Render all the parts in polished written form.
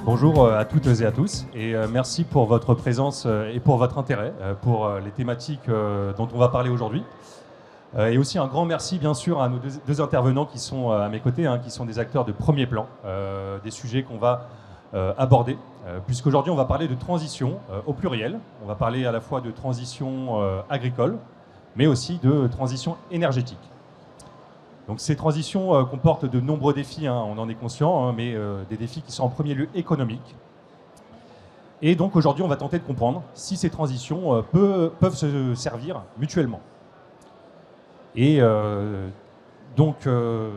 Bonjour à toutes et à tous, et merci pour votre présence et pour votre intérêt pour les thématiques dont on va parler aujourd'hui. Et aussi un grand merci bien sûr à nos deux intervenants qui sont à mes côtés, qui sont des acteurs de premier plan, des sujets qu'on va aborder, puisqu'aujourd'hui on va parler de transition au pluriel. On va parler à la fois de transition agricole, mais aussi de transition énergétique. Donc ces transitions comportent de nombreux défis, on en est conscient, mais des défis qui sont en premier lieu économiques. Et donc aujourd'hui, on va tenter de comprendre si ces transitions peuvent se servir mutuellement. Et donc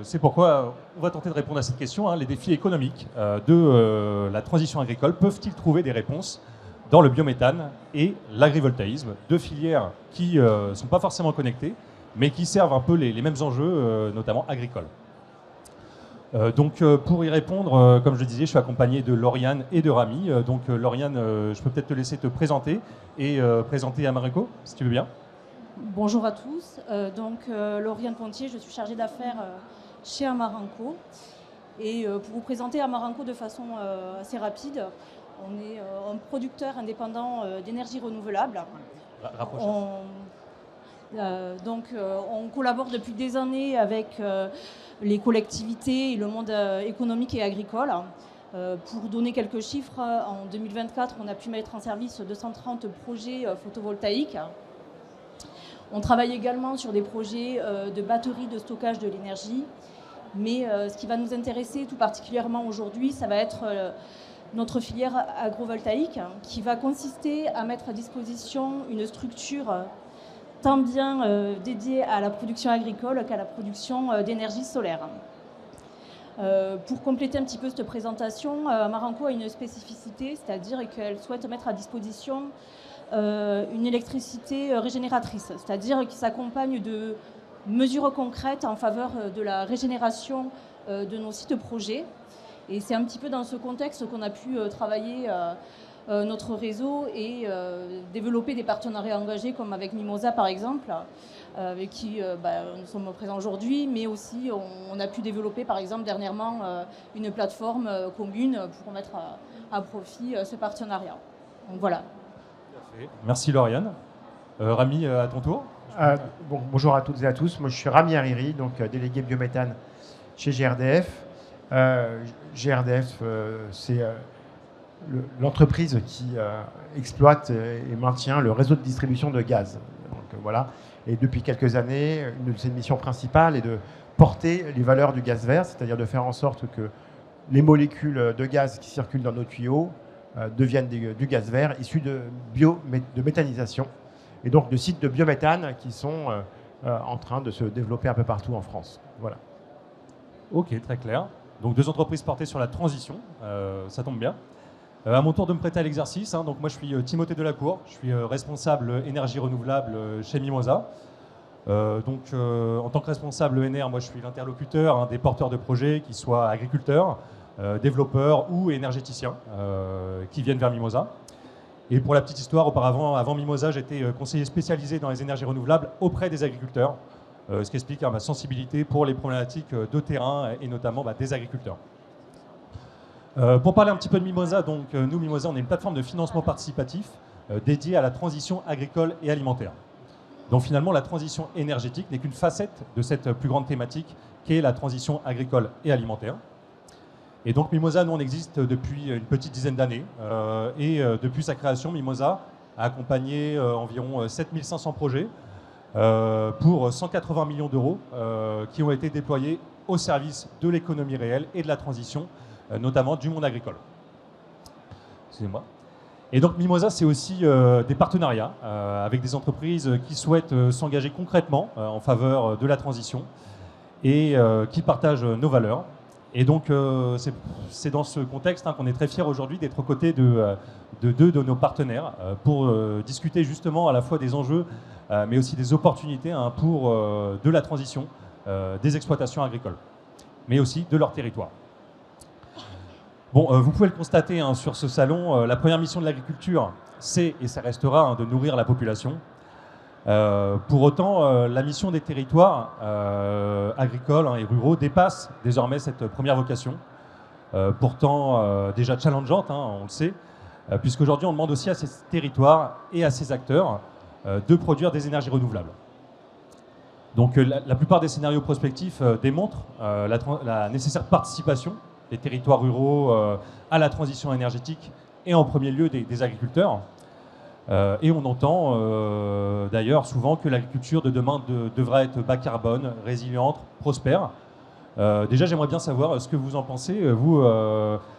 c'est pourquoi on va tenter de répondre à cette question. Les défis économiques de la transition agricole peuvent-ils trouver des réponses dans le biométhane et l'agrivoltaïsme, deux filières qui ne sont pas forcément connectées, mais qui servent un peu les mêmes enjeux, notamment agricoles. Donc pour y répondre, comme je le disais, je suis accompagné de Lauriane et de Rami. Donc Lauriane, je peux peut-être te laisser te présenter et présenter Amarenco, si tu veux bien. Bonjour à tous, Lauriane Pontier, je suis chargée d'affaires chez Amarenco. Et pour vous présenter Amarenco de façon assez rapide, on est un producteur indépendant d'énergie renouvelable. On collabore depuis des années avec les collectivités et le monde économique et agricole. Pour donner quelques chiffres, en 2024, on a pu mettre en service 230 projets photovoltaïques. On travaille également sur des projets de batteries de stockage de l'énergie. Mais ce qui va nous intéresser tout particulièrement aujourd'hui, ça va être notre filière agrovoltaïque qui va consister à mettre à disposition une structure tant bien dédiée à la production agricole qu'à la production d'énergie solaire. Pour compléter un petit peu cette présentation, Amarenco a une spécificité, c'est-à-dire qu'elle souhaite mettre à disposition une électricité régénératrice, c'est-à-dire qui s'accompagne de mesures concrètes en faveur de la régénération de nos sites projets. Et c'est un petit peu dans ce contexte qu'on a pu travailler notre réseau et développer des partenariats engagés comme avec Mimosa par exemple, avec qui nous sommes présents aujourd'hui, mais aussi on a pu développer par exemple dernièrement une plateforme commune pour mettre à profit ce partenariat. Donc voilà. Merci Lauriane. Rami, à ton tour. Bonjour à toutes et à tous. Moi je suis Rami Hariri, donc délégué biométhane chez GRDF. GRDF, c'est l'entreprise qui exploite et maintient le réseau de distribution de gaz. Donc, voilà. Et depuis quelques années, une de ses missions principales est de porter les valeurs du gaz vert, c'est-à-dire de faire en sorte que les molécules de gaz qui circulent dans nos tuyaux deviennent du gaz vert issu de méthanisation et donc de sites de biométhane qui sont en train de se développer un peu partout en France. Voilà. Ok, très clair. Donc deux entreprises portées sur la transition, ça tombe bien. À mon tour de me prêter à l'exercice, donc moi je suis Timothée Delacour, je suis responsable énergie renouvelable chez Mimosa. En tant que responsable ENR, moi je suis l'interlocuteur des porteurs de projets, qui soient agriculteurs, développeurs ou énergéticiens, qui viennent vers Mimosa. Et pour la petite histoire, auparavant, avant Mimosa, j'étais conseiller spécialisé dans les énergies renouvelables auprès des agriculteurs, ce qui explique ma sensibilité pour les problématiques de terrain et notamment des agriculteurs. Pour parler un petit peu de Mimosa, donc nous, Mimosa, on est une plateforme de financement participatif dédiée à la transition agricole et alimentaire. Donc finalement, la transition énergétique n'est qu'une facette de cette plus grande thématique qu'est la transition agricole et alimentaire. Et donc Mimosa, nous, on existe depuis une petite dizaine d'années. Depuis sa création, Mimosa a accompagné environ 7500 projets pour 180 millions d'euros qui ont été déployés au service de l'économie réelle et de la transition, notamment du monde agricole. Excusez-moi. Et donc Mimosa, c'est aussi des partenariats avec des entreprises qui souhaitent s'engager concrètement en faveur de la transition et qui partagent nos valeurs. Et donc c'est dans ce contexte qu'on est très fiers aujourd'hui d'être aux côtés de deux de nos partenaires pour discuter justement à la fois des enjeux mais aussi des opportunités pour de la transition des exploitations agricoles, mais aussi de leur territoire. Bon, vous pouvez le constater sur ce salon, la première mission de l'agriculture, c'est, et ça restera, de nourrir la population. Pour autant, la mission des territoires agricoles et ruraux dépassent désormais cette première vocation, pourtant déjà challengeante, on le sait, puisqu'aujourd'hui on demande aussi à ces territoires et à ces acteurs de produire des énergies renouvelables. Donc la plupart des scénarios prospectifs démontrent la nécessaire participation des territoires ruraux à la transition énergétique et en premier lieu des agriculteurs. Et on entend d'ailleurs souvent que l'agriculture de demain devra être bas carbone, résiliente, prospère. Déjà, j'aimerais bien savoir ce que vous en pensez, vous,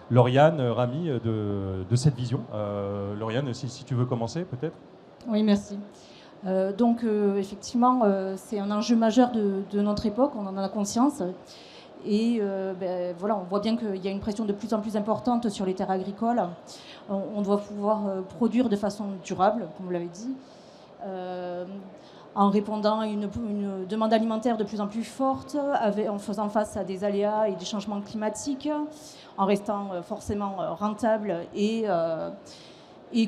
Lauriane, Rami, de cette vision. Lauriane, si tu veux commencer, peut-être. Oui, merci. Donc, effectivement, c'est un enjeu majeur de notre époque, on en a conscience. Et voilà, on voit bien qu'il y a une pression de plus en plus importante sur les terres agricoles. On doit pouvoir produire de façon durable, comme vous l'avez dit, en répondant à une demande alimentaire de plus en plus forte, en faisant face à des aléas et des changements climatiques, en restant forcément rentable et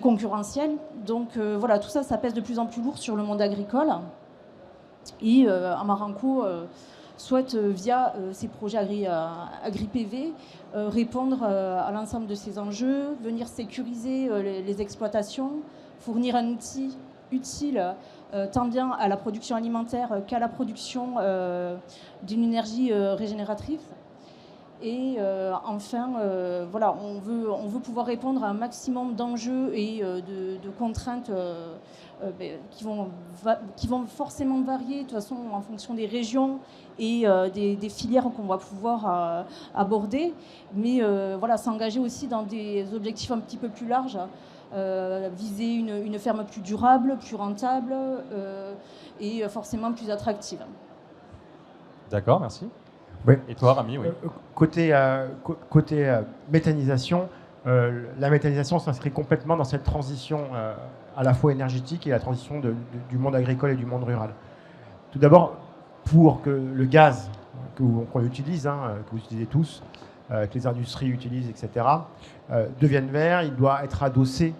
concurrentiel. Donc voilà, tout ça, ça pèse de plus en plus lourd sur le monde agricole. Et Amarenco souhaite, via ces projets agri-PV, répondre à l'ensemble de ces enjeux, venir sécuriser les exploitations, fournir un outil utile tant bien à la production alimentaire qu'à la production d'une énergie régénératrice. Et enfin, voilà, on veut pouvoir répondre à un maximum d'enjeux et de contraintes qui vont forcément varier de toute façon en fonction des régions et des filières qu'on va pouvoir aborder, mais voilà, s'engager aussi dans des objectifs un petit peu plus larges, viser une ferme plus durable, plus rentable et forcément plus attractive. D'accord, merci. Oui. Et toi, Rami, oui. Côté méthanisation, la méthanisation s'inscrit complètement dans cette transition à la fois énergétique et la transition du monde agricole et du monde rural. Tout d'abord, pour que le gaz qu'on utilise, que vous utilisez tous, que les industries utilisent, etc., devienne vert, il doit être adossé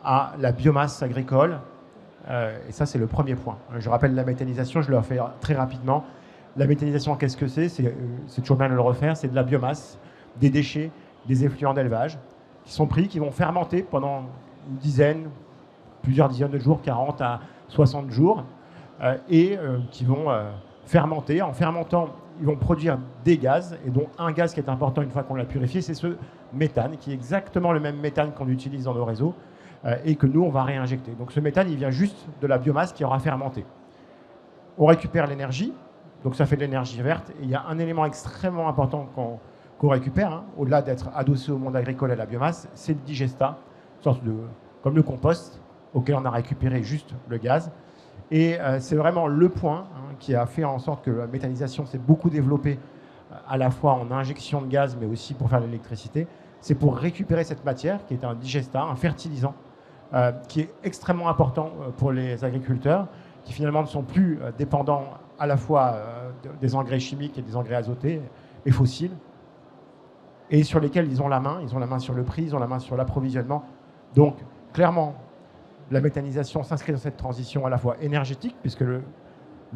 à la biomasse agricole. Et ça, c'est le premier point. Je rappelle la méthanisation, je le refais très rapidement. La méthanisation, qu'est-ce que c'est ? C'est toujours bien de le refaire. C'est de la biomasse, des déchets, des effluents d'élevage qui sont pris, qui vont fermenter pendant une dizaine, plusieurs dizaines de jours, 40 à 60 jours, et qui vont fermenter. En fermentant, ils vont produire des gaz, et dont un gaz qui est important une fois qu'on l'a purifié, c'est ce méthane, qui est exactement le même méthane qu'on utilise dans nos réseaux, et que nous, on va réinjecter. Donc ce méthane, il vient juste de la biomasse qui aura fermenté. On récupère l'énergie, donc ça fait de l'énergie verte, et il y a un élément extrêmement important qu'on récupère, au-delà d'être adossé au monde agricole et à la biomasse, c'est le digestat, une sorte comme le compost, auquel on a récupéré juste le gaz. Et c'est vraiment le point qui a fait en sorte que la méthanisation s'est beaucoup développée, à la fois en injection de gaz, mais aussi pour faire de l'électricité. C'est pour récupérer cette matière, qui est un digestat, un fertilisant, qui est extrêmement important pour les agriculteurs, qui finalement ne sont plus dépendants à la fois des engrais chimiques et des engrais azotés et fossiles, et sur lesquels ils ont la main sur le prix, ils ont la main sur l'approvisionnement. Donc, clairement, la méthanisation s'inscrit dans cette transition à la fois énergétique, puisque le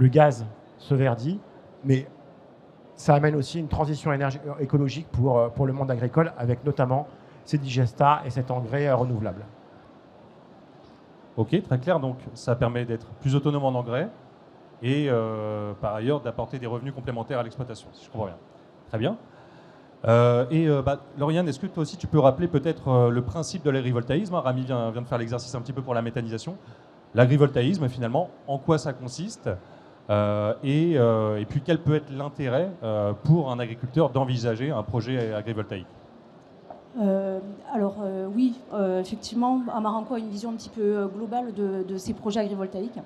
gaz se verdit, mais ça amène aussi une transition écologique pour le monde agricole, avec notamment ces digestats et cet engrais renouvelable. Ok, très clair. Donc, ça permet d'être plus autonome en engrais et par ailleurs d'apporter des revenus complémentaires à l'exploitation, si je comprends bien. Très bien. Lauriane, est-ce que toi aussi tu peux rappeler peut-être le principe de l'agrivoltaïsme ? Rami vient de faire l'exercice un petit peu pour la méthanisation. L'agrivoltaïsme, finalement, en quoi ça consiste et puis quel peut être l'intérêt pour un agriculteur d'envisager un projet agrivoltaïque ? Oui, effectivement, Amarenco a une vision un petit peu globale de ces projets agrivoltaïques.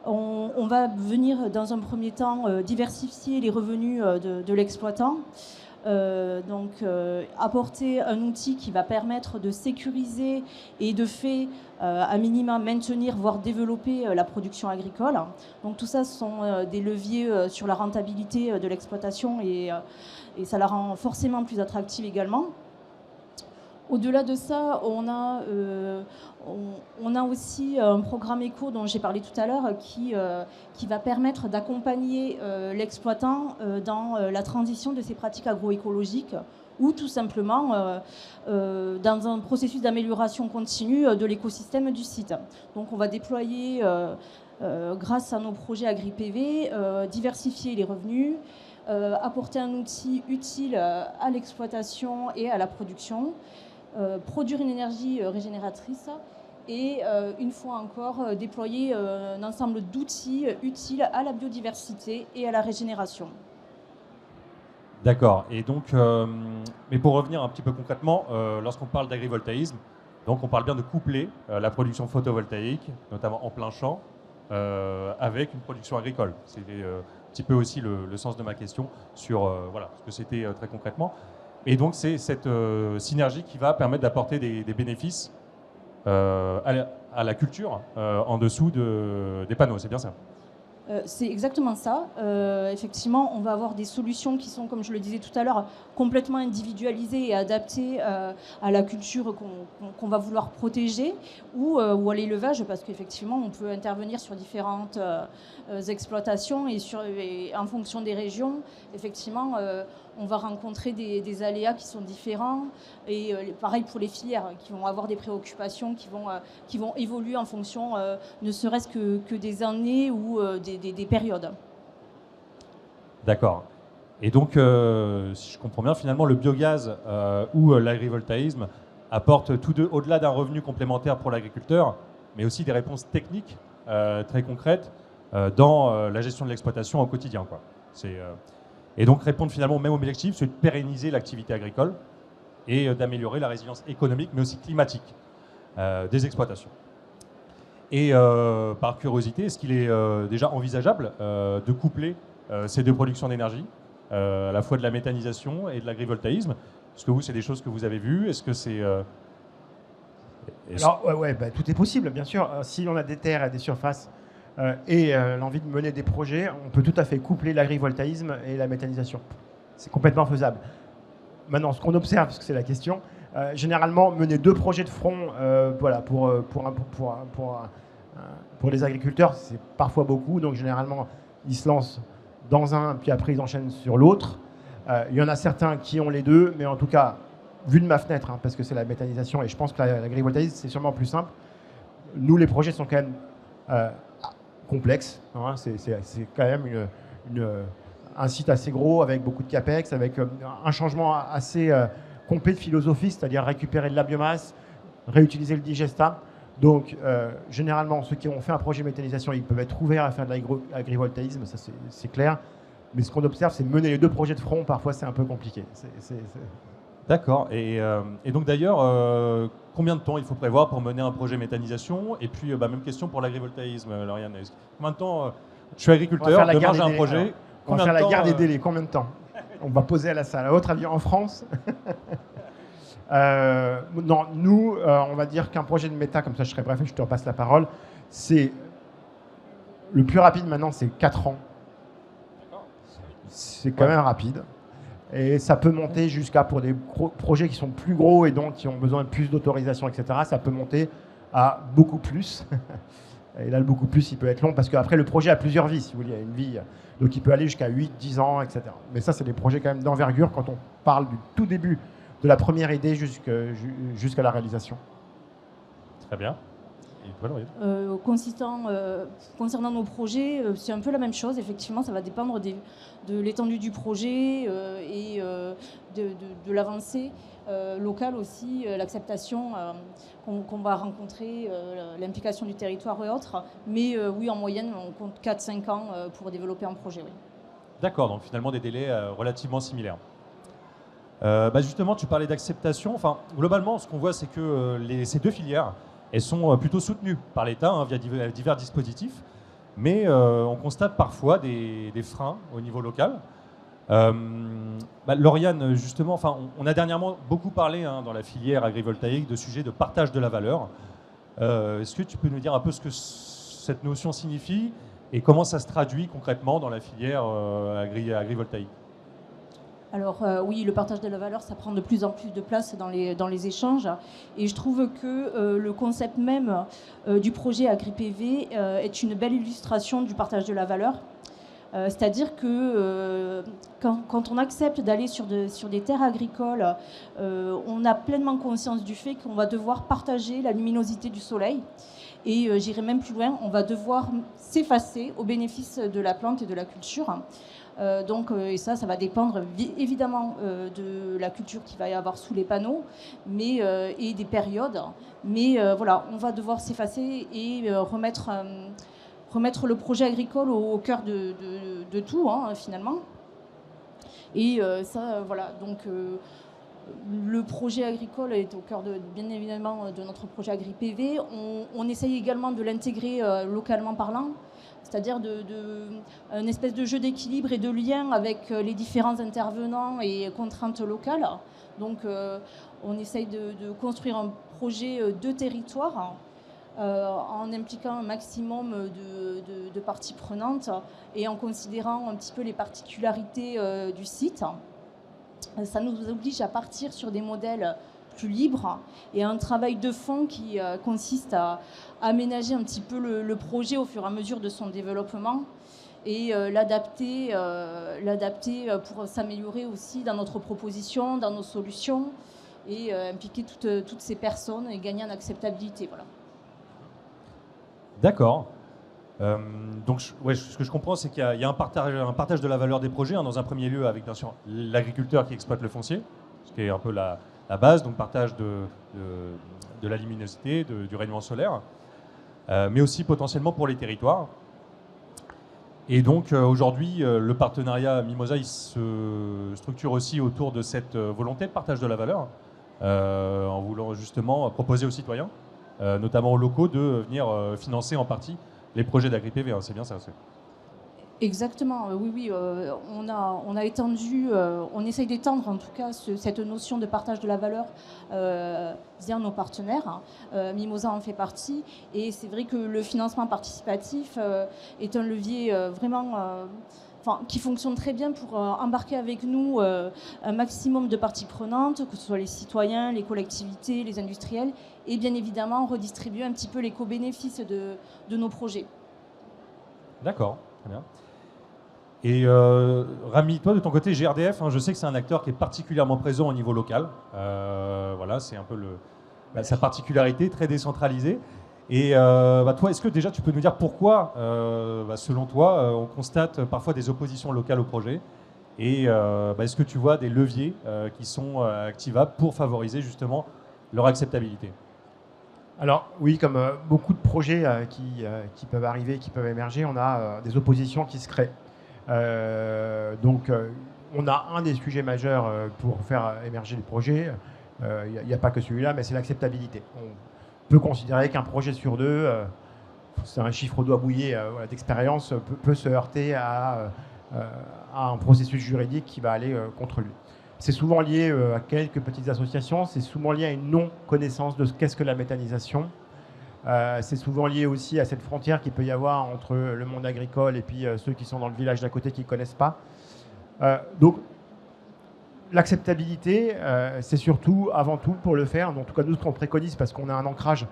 On va venir dans un premier temps diversifier les revenus de l'exploitant, apporter un outil qui va permettre de sécuriser et de fait à minima maintenir, voire développer la production agricole. Donc tout ça, ce sont des leviers sur la rentabilité de l'exploitation et ça la rend forcément plus attractive également. Au-delà de ça, on a aussi un programme éco dont j'ai parlé tout à l'heure qui va permettre d'accompagner l'exploitant dans la transition de ses pratiques agroécologiques ou tout simplement dans un processus d'amélioration continue de l'écosystème du site. Donc on va déployer, grâce à nos projets AgriPV, diversifier les revenus, apporter un outil utile à l'exploitation et à la production, produire une énergie régénératrice et, une fois encore, déployer un ensemble d'outils utiles à la biodiversité et à la régénération. D'accord. Et donc, mais pour revenir un petit peu concrètement, lorsqu'on parle d'agrivoltaïsme, donc on parle bien de coupler la production photovoltaïque, notamment en plein champ, avec une production agricole. C'était un petit peu aussi le sens de ma question sur voilà, ce que c'était très concrètement. Et donc c'est cette synergie qui va permettre d'apporter des bénéfices à la culture en dessous des panneaux, c'est bien ça? C'est exactement ça. Effectivement, on va avoir des solutions qui sont, comme je le disais tout à l'heure, complètement individualisées et adaptées à la culture qu'on va vouloir protéger ou à l'élevage, parce qu'effectivement, on peut intervenir sur différentes exploitations et en fonction des régions, effectivement, on va rencontrer des aléas qui sont différents et pareil pour les filières qui vont avoir des préoccupations qui vont évoluer en fonction ne serait-ce que des années ou des périodes. D'accord. Et donc, si je comprends bien, finalement, le biogaz ou l'agrivoltaïsme apportent tous deux, au-delà d'un revenu complémentaire pour l'agriculteur, mais aussi des réponses techniques très concrètes dans la gestion de l'exploitation au quotidien, quoi. Et donc répondre finalement même objectif, c'est de pérenniser l'activité agricole et d'améliorer la résilience économique, mais aussi climatique des exploitations. Et par curiosité, est-ce qu'il est déjà envisageable de coupler ces deux productions d'énergie, à la fois de la méthanisation et de l'agrivoltaïsme? Est-ce que vous, c'est des choses que vous avez vues? Est-ce que c'est... Alors, tout est possible, bien sûr. Si on a des terres et des surfaces et l'envie de mener des projets, on peut tout à fait coupler l'agrivoltaïsme et la méthanisation. C'est complètement faisable. Maintenant, ce qu'on observe, parce que c'est la question, généralement, mener deux projets de front voilà, pour les agriculteurs, c'est parfois beaucoup. Donc, généralement, ils se lancent dans un, puis après, ils enchaînent sur l'autre. Il y en a certains qui ont les deux, mais en tout cas, vu de ma fenêtre, hein, parce que c'est la méthanisation, et je pense que l'agrivoltaïsme, c'est sûrement plus simple. Nous, les projets sont quand même complexes. Hein, c'est quand même un site assez gros, avec beaucoup de capex, avec un changement assez complet de philosophie, c'est-à-dire récupérer de la biomasse, réutiliser le digestat. Donc, généralement, ceux qui ont fait un projet méthanisation, ils peuvent être ouverts à faire de l'agrivoltaïsme, ça c'est clair. Mais ce qu'on observe, c'est mener les deux projets de front, parfois c'est un peu compliqué. D'accord. Et donc d'ailleurs, combien de temps il faut prévoir pour mener un projet méthanisation? Et puis, même question pour l'agrivoltaïsme, Lauriane. Combien de temps je suis agriculteur, demain j'ai un projet. On va faire la guerre des délais. Combien de temps? On va poser à la salle. À votre avis, en France non, nous, on va dire qu'un projet de méta, comme ça je serai bref et je te repasse la parole, c'est le plus rapide maintenant, c'est 4 ans. C'est quand même rapide. Et ça peut monter jusqu'à, pour des projets qui sont plus gros et donc qui ont besoin de plus d'autorisation, etc., ça peut monter à beaucoup plus. Et là, le beaucoup plus, il peut être long parce qu'après, le projet a plusieurs vies, si vous voulez. Il y a une vie, donc il peut aller jusqu'à 8, 10 ans, etc. Mais ça, c'est des projets quand même d'envergure quand on parle du tout début de la première idée jusqu'à la réalisation. Très bien. Concernant nos projets, c'est un peu la même chose. Effectivement, ça va dépendre de l'étendue du projet et de l'avancée locale aussi, l'acceptation qu'on va rencontrer, l'implication du territoire et autres. Mais oui, en moyenne, on compte 4-5 ans pour développer un projet. Oui. D'accord, donc finalement des délais relativement similaires. Justement, tu parlais d'acceptation. Enfin, globalement, ce qu'on voit, c'est que ces deux filières, elles sont plutôt soutenues par l'État hein, via divers dispositifs, mais on constate parfois des freins au niveau local. Lauriane, justement, on a dernièrement beaucoup parlé hein, dans la filière agrivoltaïque de sujets de partage de la valeur. Est-ce que tu peux nous dire un peu ce que cette notion signifie et comment ça se traduit concrètement dans la filière agrivoltaïque? Alors oui, le partage de la valeur, ça prend de plus en plus de place dans les échanges. Et je trouve que le concept même du projet AgriPV est une belle illustration du partage de la valeur. C'est-à-dire que quand on accepte d'aller sur des terres agricoles, on a pleinement conscience du fait qu'on va devoir partager la luminosité du soleil. Et j'irai même plus loin, on va devoir s'effacer au bénéfice de la plante et de la culture. Et ça va dépendre évidemment de la culture qu'il va y avoir sous les panneaux et des périodes. Mais voilà, on va devoir s'effacer et remettre le projet agricole au cœur de tout, finalement. Et voilà, donc le projet agricole est au cœur, bien évidemment, de notre projet AgriPV. On essaye également de l'intégrer localement parlant, c'est-à-dire une espèce de jeu d'équilibre et de lien avec les différents intervenants et contraintes locales. Donc on essaye de construire un projet de territoire en impliquant un maximum de parties prenantes et en considérant un petit peu les particularités du site. Ça nous oblige à partir sur des modèles plus libres et un travail de fond qui consiste à aménager un petit peu le projet au fur et à mesure de son développement et l'adapter pour s'améliorer aussi dans notre proposition, dans nos solutions et impliquer toutes ces personnes et gagner en acceptabilité. Voilà. D'accord. Donc, ce que je comprends, c'est qu'il y a un partage de la valeur des projets, dans un premier lieu avec bien sûr l'agriculteur qui exploite le foncier, ce qui est un peu la base, donc partage de la luminosité, du rayonnement solaire, mais aussi potentiellement pour les territoires. Et donc aujourd'hui, le partenariat Mimosa il se structure aussi autour de cette volonté de partage de la valeur, en voulant justement proposer aux citoyens, notamment aux locaux, de venir financer en partie les projets d'AgriPV, c'est bien ça. Exactement, oui, on a étendu, on essaye d'étendre en tout cas cette notion de partage de la valeur via nos partenaires. Mimosa en fait partie, et c'est vrai que le financement participatif est un levier vraiment qui fonctionne très bien pour embarquer avec nous un maximum de parties prenantes, que ce soit les citoyens, les collectivités, les industriels, et bien évidemment redistribuer un petit peu l'éco-bénéfice de nos projets. D'accord, très bien. Et Rami, toi de ton côté, GRDF, je sais que c'est un acteur qui est particulièrement présent au niveau local. Voilà, c'est un peu sa particularité, très décentralisée. Et toi, est-ce que déjà tu peux nous dire pourquoi, selon toi, on constate parfois des oppositions locales au projet? Et est-ce que tu vois des leviers qui sont activables pour favoriser justement leur acceptabilité? Alors oui, comme beaucoup de projets qui peuvent arriver, qui peuvent émerger, on a des oppositions qui se créent. On a un des sujets majeurs pour faire émerger les projets. Il n'y a pas que celui-là, mais c'est l'acceptabilité. On peut considérer qu'un projet sur deux, c'est un chiffre au doigt mouillé d'expérience, peut se heurter à un processus juridique qui va aller contre lui. C'est souvent lié à quelques petites associations, c'est souvent lié à une non-connaissance de ce qu'est-ce que la méthanisation. C'est souvent lié aussi à cette frontière qu'il peut y avoir entre le monde agricole et puis ceux qui sont dans le village d'à côté qui ne connaissent pas. Donc, l'acceptabilité, c'est surtout, avant tout, pour le faire. En tout cas, nous, ce qu'on préconise, parce qu'on a un ancrage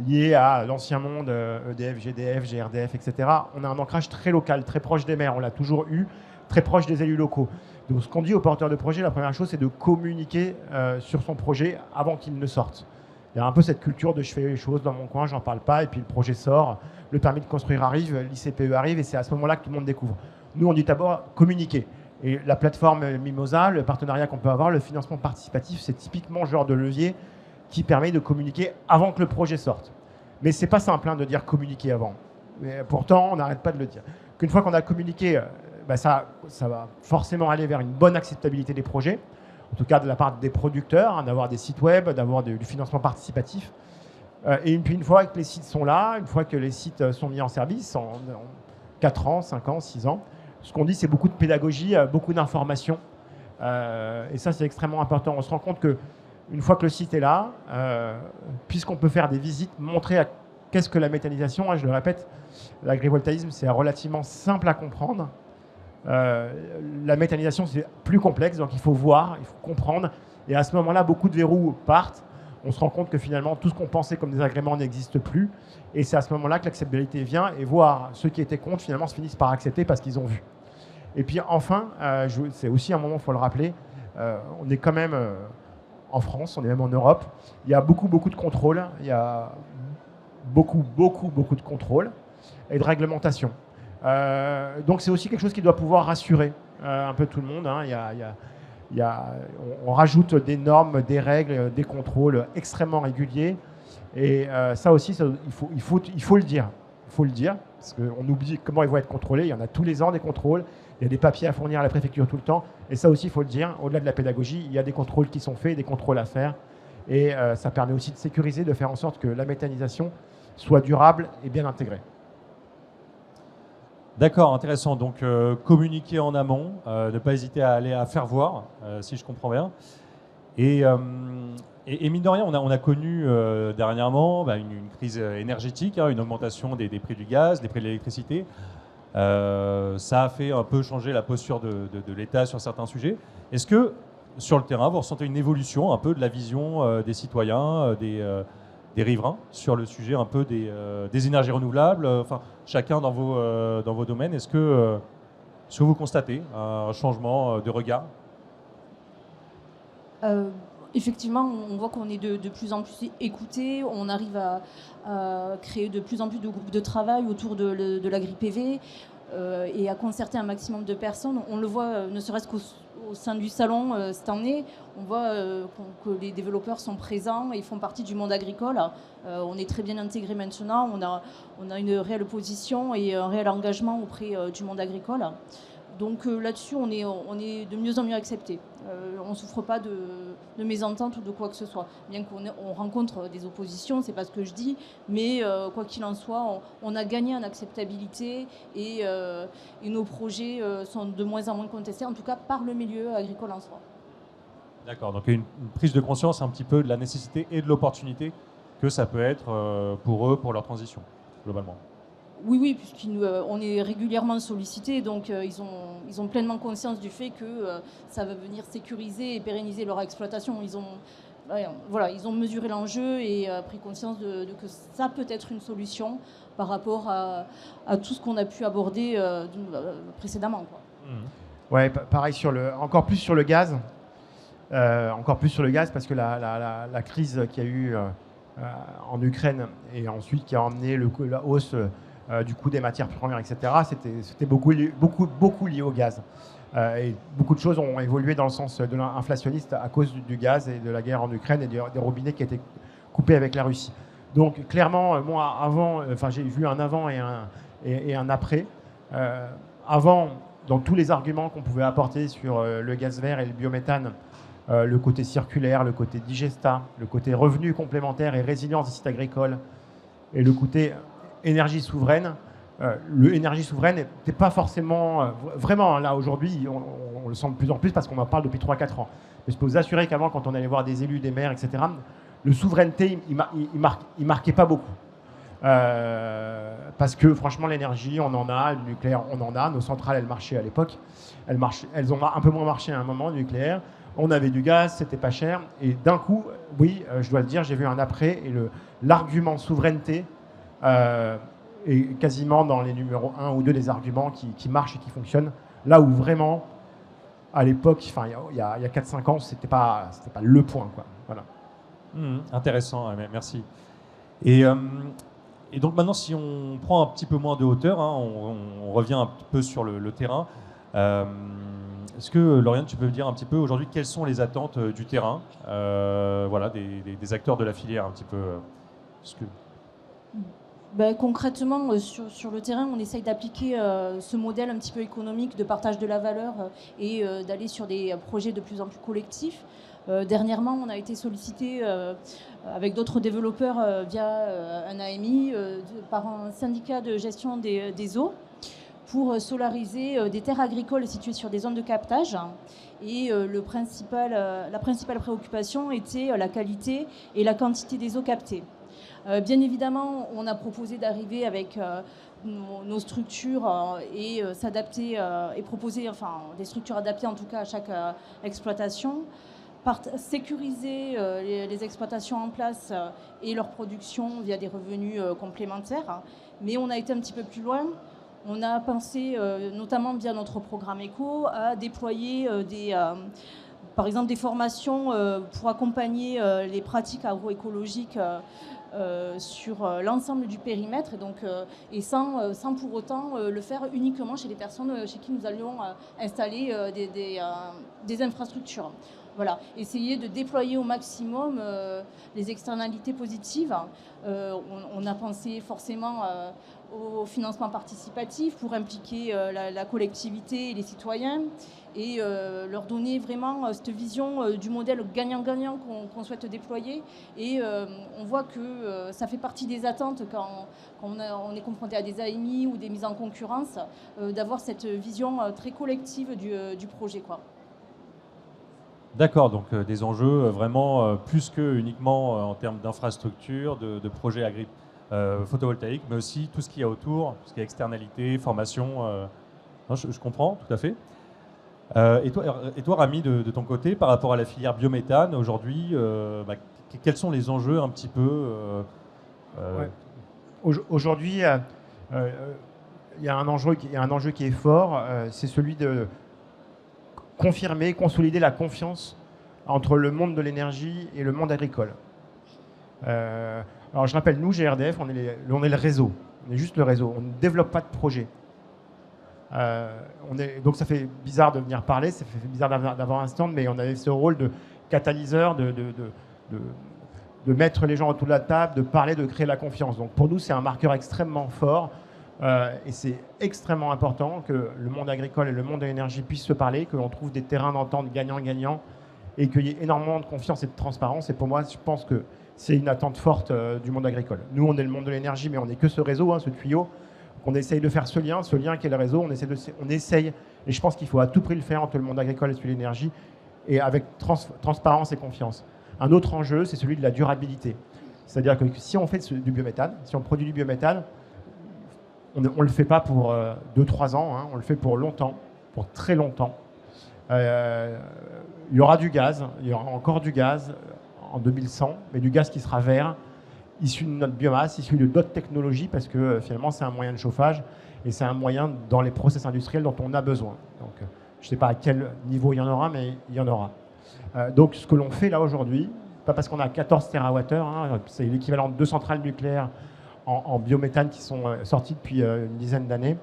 lié à l'ancien monde, EDF, GDF, GRDF, etc. On a un ancrage très local, très proche des maires. On l'a toujours eu, très proche des élus locaux. Donc, ce qu'on dit aux porteurs de projet, la première chose, c'est de communiquer sur son projet avant qu'il ne sorte. Il y a un peu cette culture de je fais les choses dans mon coin, j'en parle pas, et puis le projet sort, le permis de construire arrive, l'ICPE arrive, et c'est à ce moment-là que tout le monde découvre. Nous, on dit d'abord communiquer. Et la plateforme Mimosa, le partenariat qu'on peut avoir, le financement participatif, c'est typiquement le genre de levier qui permet de communiquer avant que le projet sorte. Mais c'est pas simple de dire communiquer avant. Mais pourtant, on n'arrête pas de le dire. Qu'une fois qu'on a communiqué, ça va forcément aller vers une bonne acceptabilité des projets. En tout cas de la part des producteurs, d'avoir des sites web, d'avoir du financement participatif. Et puis une fois que les sites sont là, une fois que les sites sont mis en service, en 4 ans, 5 ans, 6 ans, ce qu'on dit, c'est beaucoup de pédagogie, beaucoup d'informations. Et ça, c'est extrêmement important. On se rend compte qu'une fois que le site est là, puisqu'on peut faire des visites, montrer qu'est-ce que la méthanisation, je le répète, l'agrivoltaïsme, c'est relativement simple à comprendre. La méthanisation, c'est plus complexe, donc il faut voir, il faut comprendre. Et à ce moment-là, beaucoup de verrous partent. On se rend compte que finalement, tout ce qu'on pensait comme désagrément n'existe plus. Et c'est à ce moment-là que l'acceptabilité vient, et voir ceux qui étaient contre, finalement, se finissent par accepter parce qu'ils ont vu. Et puis enfin, c'est aussi un moment, il faut le rappeler, on est quand même en France, on est même en Europe. Il y a beaucoup de contrôles, il y a beaucoup de contrôles et de réglementation. Donc c'est aussi quelque chose qui doit pouvoir rassurer un peu tout le monde. Hein. On rajoute des normes, des règles, des contrôles extrêmement réguliers. Et ça aussi, il faut le dire. Il faut le dire, parce qu'on oublie comment ils vont être contrôlés. Il y en a tous les ans des contrôles. Il y a des papiers à fournir à la préfecture tout le temps. Et ça aussi, il faut le dire, au-delà de la pédagogie, il y a des contrôles qui sont faits, des contrôles à faire. Et ça permet aussi de sécuriser, de faire en sorte que la méthanisation soit durable et bien intégrée. D'accord, intéressant. Donc, communiquer en amont, ne pas hésiter à aller à faire voir, si je comprends bien. Et mine de rien, on a connu dernièrement une crise énergétique, hein, une augmentation des prix du gaz, des prix de l'électricité. Ça a fait un peu changer la posture de l'État sur certains sujets. Est-ce que, sur le terrain, vous ressentez une évolution un peu de la vision des citoyens, des riverains, sur le sujet un peu des énergies renouvelables, enfin, chacun dans vos domaines, est-ce que vous constatez un changement de regard? Effectivement, on voit qu'on est de plus en plus écouté, on arrive à créer de plus en plus de groupes de travail autour de l'agri-PV et à concerter un maximum de personnes. On le voit, ne serait-ce qu'au sein du salon cette année, on voit que les développeurs sont présents et font partie du monde agricole. On est très bien intégrés maintenant, on a une réelle position et un réel engagement auprès du monde agricole. Donc là-dessus, on est de mieux en mieux accepté. On ne souffre pas de mésentente ou de quoi que ce soit. Bien qu'on rencontre des oppositions, c'est pas ce que je dis, mais quoi qu'il en soit, on a gagné en acceptabilité et nos projets sont de moins en moins contestés, en tout cas par le milieu agricole en soi. D'accord, donc une prise de conscience un petit peu de la nécessité et de l'opportunité que ça peut être pour eux, pour leur transition, globalement. Oui, puisqu'on est régulièrement sollicité, donc ils ont pleinement conscience du fait que ça va venir sécuriser et pérenniser leur exploitation. Ils ont mesuré l'enjeu et pris conscience de que ça peut être une solution par rapport à tout ce qu'on a pu aborder précédemment, quoi. Ouais, pareil encore plus sur le gaz. Parce que la crise qu'il y a eu en Ukraine et ensuite qui a emmené la hausse du coût des matières premières, etc., c'était beaucoup lié au gaz. Et beaucoup de choses ont évolué dans le sens de l'inflationniste à cause du gaz et de la guerre en Ukraine et des robinets qui étaient coupés avec la Russie. Donc clairement, moi, j'ai vu un avant et un après. Avant, dans tous les arguments qu'on pouvait apporter sur le gaz vert et le biométhane, le côté circulaire, le côté digesta, le côté revenu complémentaire et résilience des sites agricoles, et le côté énergie souveraine. L'énergie souveraine n'était pas forcément... vraiment, là, aujourd'hui, on le sent de plus en plus parce qu'on en parle depuis 3-4 ans. Mais je peux vous assurer qu'avant, quand on allait voir des élus, des maires, etc., le souveraineté, il marquait pas beaucoup. Parce que, franchement, l'énergie, on en a, le nucléaire, on en a. Nos centrales, elles marchaient à l'époque. Elles ont un peu moins marché à un moment, le nucléaire. On avait du gaz, c'était pas cher. Et d'un coup, oui, je dois le dire, j'ai vu un après. Et l'argument souveraineté est quasiment dans les numéros 1 ou 2 des arguments qui marchent et qui fonctionnent. Là où vraiment, à l'époque, il y a 4-5 ans, c'était pas le point, quoi. Voilà. Intéressant, merci. Et donc maintenant, si on prend un petit peu moins de hauteur, hein, on revient un peu sur le terrain. Est-ce que, Lauriane, tu peux me dire un petit peu aujourd'hui quelles sont les attentes du terrain, des acteurs de la filière un petit peu concrètement, sur le terrain, on essaye d'appliquer ce modèle un petit peu économique de partage de la valeur et d'aller sur des projets de plus en plus collectifs. Dernièrement, on a été sollicité avec d'autres développeurs via un AMI par un syndicat de gestion des eaux pour solariser des terres agricoles situées sur des zones de captage. Et la principale préoccupation était la qualité et la quantité des eaux captées. Bien évidemment, on a proposé d'arriver avec nos structures et s'adapter et proposer des structures adaptées en tout cas à chaque exploitation. Sécuriser les exploitations en place et leur production via des revenus complémentaires. Mais on a été un petit peu plus loin. On a pensé, notamment via notre programme ECO, à déployer par exemple des formations pour accompagner les pratiques agroécologiques sur l'ensemble du périmètre et sans pour autant le faire uniquement chez les personnes chez qui nous allions installer des infrastructures. Voilà, essayer de déployer au maximum les externalités positives. On a pensé forcément au financement participatif pour impliquer la collectivité et les citoyens et leur donner vraiment cette vision du modèle gagnant-gagnant qu'on souhaite déployer. Et on voit que ça fait partie des attentes quand on est confronté à des AMI ou des mises en concurrence, d'avoir cette vision très collective du projet, quoi. D'accord, donc des enjeux vraiment plus que uniquement en termes d'infrastructures, de projets photovoltaïques, mais aussi tout ce qu'il y a autour, tout ce qui est externalité, formation. Non, je comprends, tout à fait. Et toi, Rami, de ton côté, par rapport à la filière biométhane, aujourd'hui, quels sont les enjeux un petit peu Aujourd'hui, il y a un enjeu qui est fort, c'est celui de confirmer, consolider la confiance entre le monde de l'énergie et le monde agricole. Alors je rappelle, nous, GRDF, on est le réseau. On est juste le réseau. On ne développe pas de projet. Donc ça fait bizarre de venir parler, ça fait bizarre d'avoir un stand, mais on avait ce rôle de catalyseur, de mettre les gens autour de la table, de parler, de créer la confiance. Donc pour nous, c'est un marqueur extrêmement fort. Et c'est extrêmement important que le monde agricole et le monde de l'énergie puissent se parler, que l'on trouve des terrains d'entente gagnant-gagnant et qu'il y ait énormément de confiance et de transparence. Et pour moi, je pense que c'est une attente forte du monde agricole. Nous, on est le monde de l'énergie, mais on n'est que ce réseau, ce tuyau. On essaye de faire ce lien qui est le réseau. On essaye, et je pense qu'il faut à tout prix le faire entre le monde agricole et celui de l'énergie, et avec transparence et confiance. Un autre enjeu, c'est celui de la durabilité. C'est-à-dire que si on fait du biométhane, si on produit du biométhane, on ne le fait pas pour 2-3 ans, on le fait pour longtemps, pour très longtemps. Il y aura du gaz, il y aura encore du gaz en 2100, mais du gaz qui sera vert, issu de notre biomasse, issu de d'autres technologies, parce que finalement c'est un moyen de chauffage et c'est un moyen dans les process industriels dont on a besoin. Donc je ne sais pas à quel niveau il y en aura, mais il y en aura. Donc ce que l'on fait là aujourd'hui, pas parce qu'on a 14 TWh, c'est l'équivalent de 2 centrales nucléaires en biométhane qui sont sortis depuis une dizaine d'années.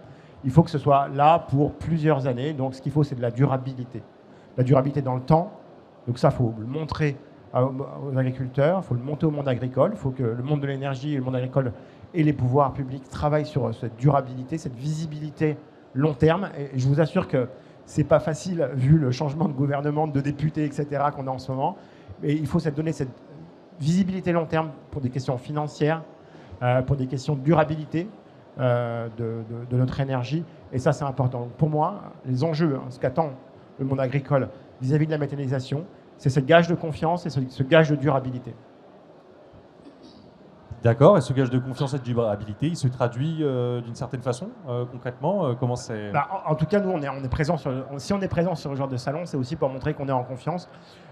Il faut que ce soit là pour plusieurs années. Donc, ce qu'il faut, c'est de la durabilité. La durabilité dans le temps. Donc, ça, il faut le montrer aux agriculteurs, il faut le monter au monde agricole. Il faut que le monde de l'énergie et le monde agricole et les pouvoirs publics travaillent sur cette durabilité, cette visibilité long terme. Et je vous assure que ce n'est pas facile, vu le changement de gouvernement, de députés, etc., qu'on a en ce moment. Mais il faut donner cette visibilité long terme pour des questions financières, pour des questions de durabilité de notre énergie. Et ça, c'est important. Donc pour moi, les enjeux, ce qu'attend le monde agricole vis-à-vis de la méthanisation, c'est ce gage de confiance et ce gage de durabilité. D'accord. Et ce gage de confiance et de durabilité, il se traduit d'une certaine façon, concrètement comment c'est... En tout cas, nous, on est présent si on est présent sur ce genre de salon, c'est aussi pour montrer qu'on est en confiance.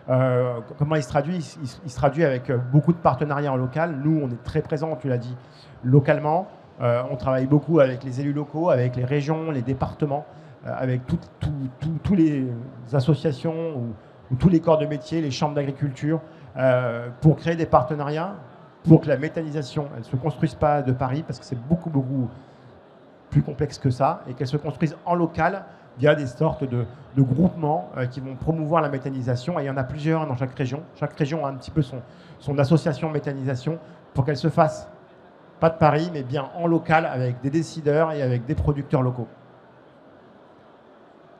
Comment il se traduit? Il se traduit avec beaucoup de partenariats en local. Nous, on est très présents, tu l'as dit, localement. On travaille beaucoup avec les élus locaux, avec les régions, les départements, avec toutes les associations ou tous les corps de métier, les chambres d'agriculture, pour créer des partenariats, pour que la méthanisation, elle ne se construise pas de Paris, parce que c'est beaucoup plus complexe que ça, et qu'elle se construise en local via des sortes de groupements qui vont promouvoir la méthanisation. Et il y en a plusieurs dans chaque région. Chaque région a un petit peu son association méthanisation pour qu'elle se fasse, pas de Paris, mais bien en local, avec des décideurs et avec des producteurs locaux.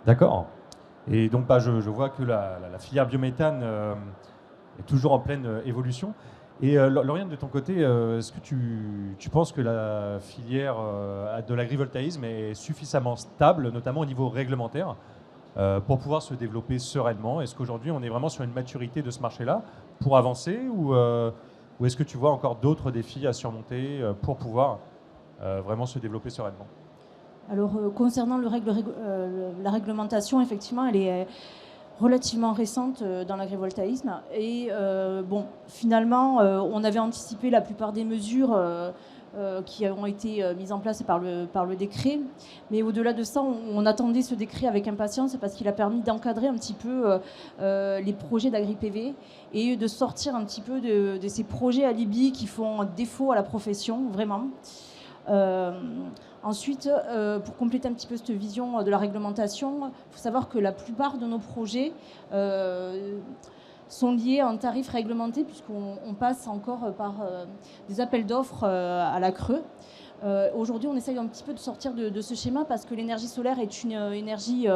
D'accord. Et donc, je vois que la filière biométhane est toujours en pleine évolution. Et Lauriane, de ton côté, est-ce que tu penses que la filière de l'agrivoltaïsme est suffisamment stable, notamment au niveau réglementaire, pour pouvoir se développer sereinement? Est-ce qu'aujourd'hui, on est vraiment sur une maturité de ce marché-là pour avancer, ou est-ce que tu vois encore d'autres défis à surmonter pour pouvoir vraiment se développer sereinement. Alors, concernant la réglementation, effectivement, elle est relativement récente dans l'agrivoltaïsme. Et finalement, on avait anticipé la plupart des mesures qui ont été mises en place par le décret. Mais au-delà de ça, on attendait ce décret avec impatience parce qu'il a permis d'encadrer un petit peu les projets d'agri-PV et de sortir un petit peu de ces projets alibis qui font défaut à la profession, vraiment. Ensuite, pour compléter un petit peu cette vision de la réglementation, il faut savoir que la plupart de nos projets sont liés à un tarif réglementé puisqu'on passe encore par des appels d'offres à la creux. Aujourd'hui, on essaye un petit peu de sortir de ce schéma parce que l'énergie solaire est une énergie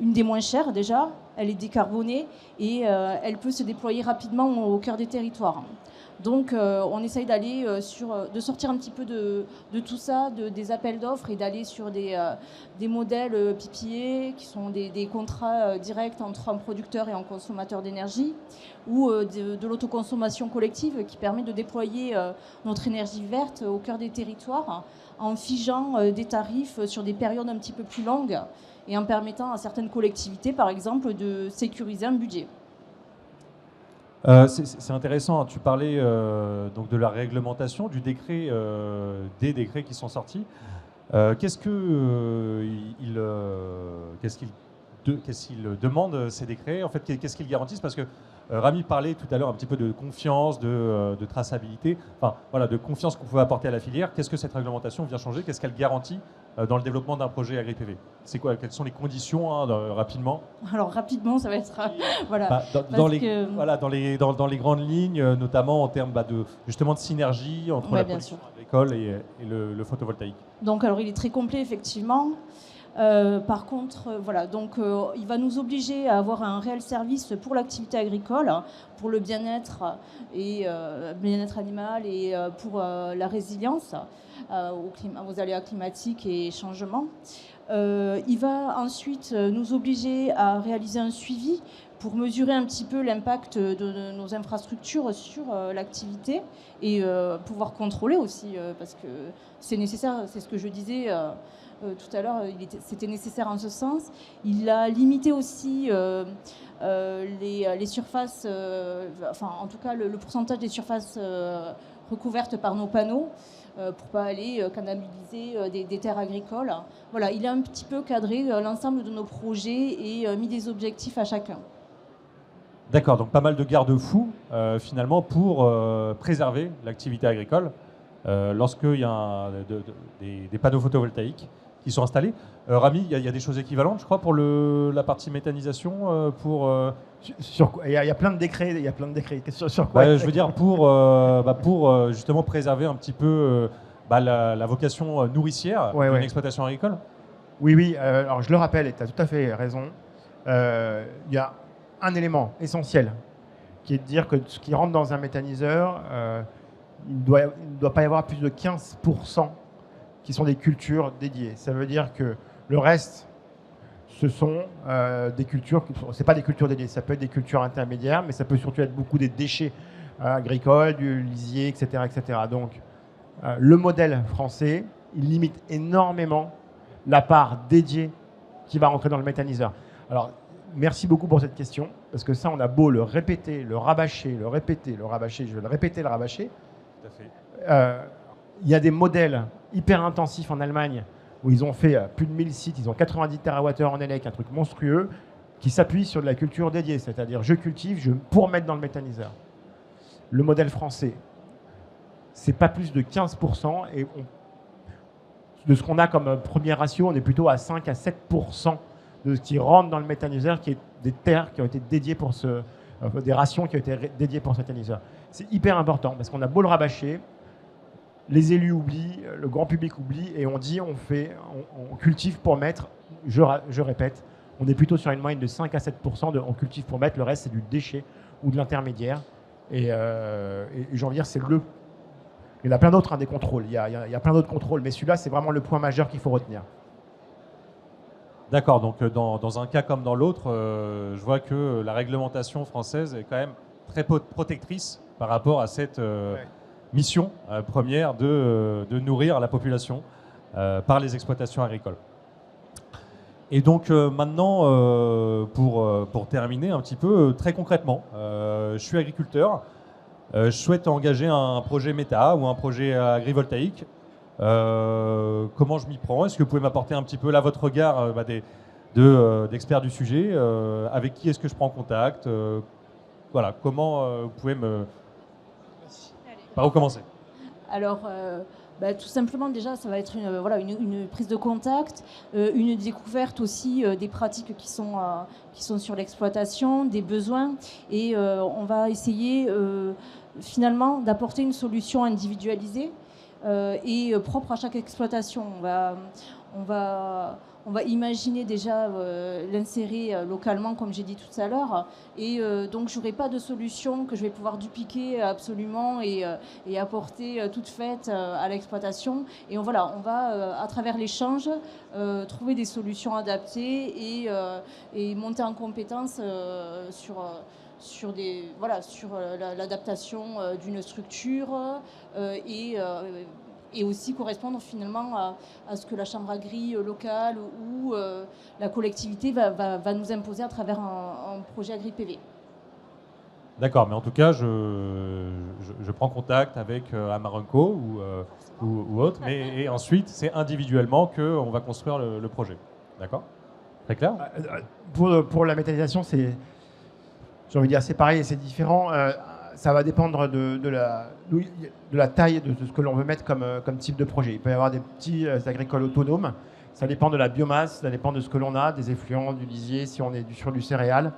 une des moins chères déjà, elle est décarbonée et elle peut se déployer rapidement au cœur des territoires. Donc on essaye d'aller de sortir un petit peu de tout ça, des appels d'offres et d'aller sur des modèles PPA qui sont des contrats directs entre un producteur et un consommateur d'énergie ou de l'autoconsommation collective qui permet de déployer notre énergie verte au cœur des territoires en figeant des tarifs sur des périodes un petit peu plus longues et en permettant à certaines collectivités, par exemple, de sécuriser un budget. C'est intéressant, tu parlais donc de la réglementation, du décret, des décrets qui sont sortis. Qu'est-ce qu'ils demandent ces décrets? En fait, qu'est-ce qu'ils garantissent? Parce que Rami parlait tout à l'heure un petit peu de confiance, de traçabilité, enfin voilà, de confiance qu'on pouvait apporter à la filière. Qu'est-ce que cette réglementation vient changer? Qu'est-ce qu'elle garantit dans le développement d'un projet agri-PV? C'est quoi? Quelles sont les conditions rapidement? Alors rapidement, ça va être voilà. Dans les grandes lignes, notamment en termes justement de synergie entre la production agricole et le photovoltaïque. Donc alors il est très complet effectivement. Par contre, il va nous obliger à avoir un réel service pour l'activité agricole, pour le bien-être animal et pour la résilience aux aléas climatiques et changements. Il va ensuite nous obliger à réaliser un suivi pour mesurer un petit peu l'impact de nos infrastructures sur l'activité et pouvoir contrôler aussi, parce que c'est nécessaire, c'est ce que je disais tout à l'heure, c'était nécessaire en ce sens. Il a limité aussi les surfaces, en tout cas le pourcentage des surfaces recouvertes par nos panneaux pour ne pas aller cannibaliser des terres agricoles. Voilà, il a un petit peu cadré l'ensemble de nos projets et mis des objectifs à chacun. D'accord, donc pas mal de garde-fous finalement pour préserver l'activité agricole lorsqu'il y a des panneaux photovoltaïques qui sont installés. Rami, il y a des choses équivalentes, je crois, pour la partie méthanisation il y a plein de décrets. Il y a plein de décrets. Sur quoi je veux dire pour justement préserver un petit peu la vocation nourricière d'une exploitation agricole. Oui. Alors je le rappelle, et tu as tout à fait raison. Il y a un élément essentiel qui est de dire que ce qui rentre dans un méthaniseur, il ne doit pas y avoir plus de 15% qui sont des cultures dédiées. Ça veut dire que le reste, ce sont des cultures, c'est pas des cultures dédiées, ça peut être des cultures intermédiaires, mais ça peut surtout être beaucoup des déchets agricoles, du lisier, etc. etc. Donc, le modèle français, il limite énormément la part dédiée qui va rentrer dans le méthaniseur. Alors, merci beaucoup pour cette question, parce que ça, on a beau le répéter, le rabâcher, le répéter, le rabâcher, je vais le répéter, le rabâcher. Tout à fait. Il y a des modèles hyper intensifs en Allemagne où ils ont fait plus de 1000 sites, ils ont 90 TWh en élec, un truc monstrueux, qui s'appuie sur de la culture dédiée, c'est-à-dire je cultive pour mettre dans le méthaniseur. Le modèle français, c'est pas plus de 15%, et de ce qu'on a comme premier ratio, on est plutôt à 5 à 7% de ce qui rentre dans le méthaniseur, qui est des terres qui ont été dédiées pour des rations qui ont été dédiées pour ce méthaniseur. C'est hyper important, parce qu'on a beau le rabâcher, les élus oublient, le grand public oublie, et on dit on cultive pour mettre, je répète, on est plutôt sur une moyenne de 5 à 7% on cultive pour mettre, le reste c'est du déchet ou de l'intermédiaire. Et j'ai envie de dire, il y en a plein d'autres, des contrôles, il y a plein d'autres contrôles, mais celui-là c'est vraiment le point majeur qu'il faut retenir. D'accord, donc dans un cas comme dans l'autre, je vois que la réglementation française est quand même très protectrice par rapport à cette mission première de nourrir la population par les exploitations agricoles. Et donc maintenant, pour terminer un petit peu, très concrètement, je suis agriculteur, je souhaite engager un projet méta ou un projet agrivoltaïque. Comment je m'y prends? Est-ce que vous pouvez m'apporter un petit peu là votre regard d'experts du sujet? Avec qui est-ce que je prends contact? Voilà, comment vous pouvez par où commencer? Alors, tout simplement, déjà, ça va être une prise de contact, une découverte aussi des pratiques qui sont sur l'exploitation, des besoins. Et on va essayer finalement d'apporter une solution individualisée et propre à chaque exploitation. On va imaginer déjà l'insérer localement, comme j'ai dit tout à l'heure. Et donc, je n'aurai pas de solution que je vais pouvoir dupliquer absolument et apporter toute faite à l'exploitation. Et on va à travers l'échange, trouver des solutions adaptées et monter en compétence sur l'adaptation d'une structure et aussi correspondre finalement à ce que la chambre agri locale ou la collectivité va nous imposer à travers un projet agri-PV. D'accord, mais en tout cas, je prends contact avec Amarenco ou autre, et ensuite, c'est individuellement qu'on va construire le projet. D'accord? Très clair? Pour la méthanisation, j'ai envie de dire, c'est pareil et c'est différent. Ça va dépendre de la taille de ce que l'on veut mettre comme type de projet. Il peut y avoir des petits agricoles autonomes. Ça dépend de la biomasse, ça dépend de ce que l'on a, des effluents, du lisier, si on est sur du céréal.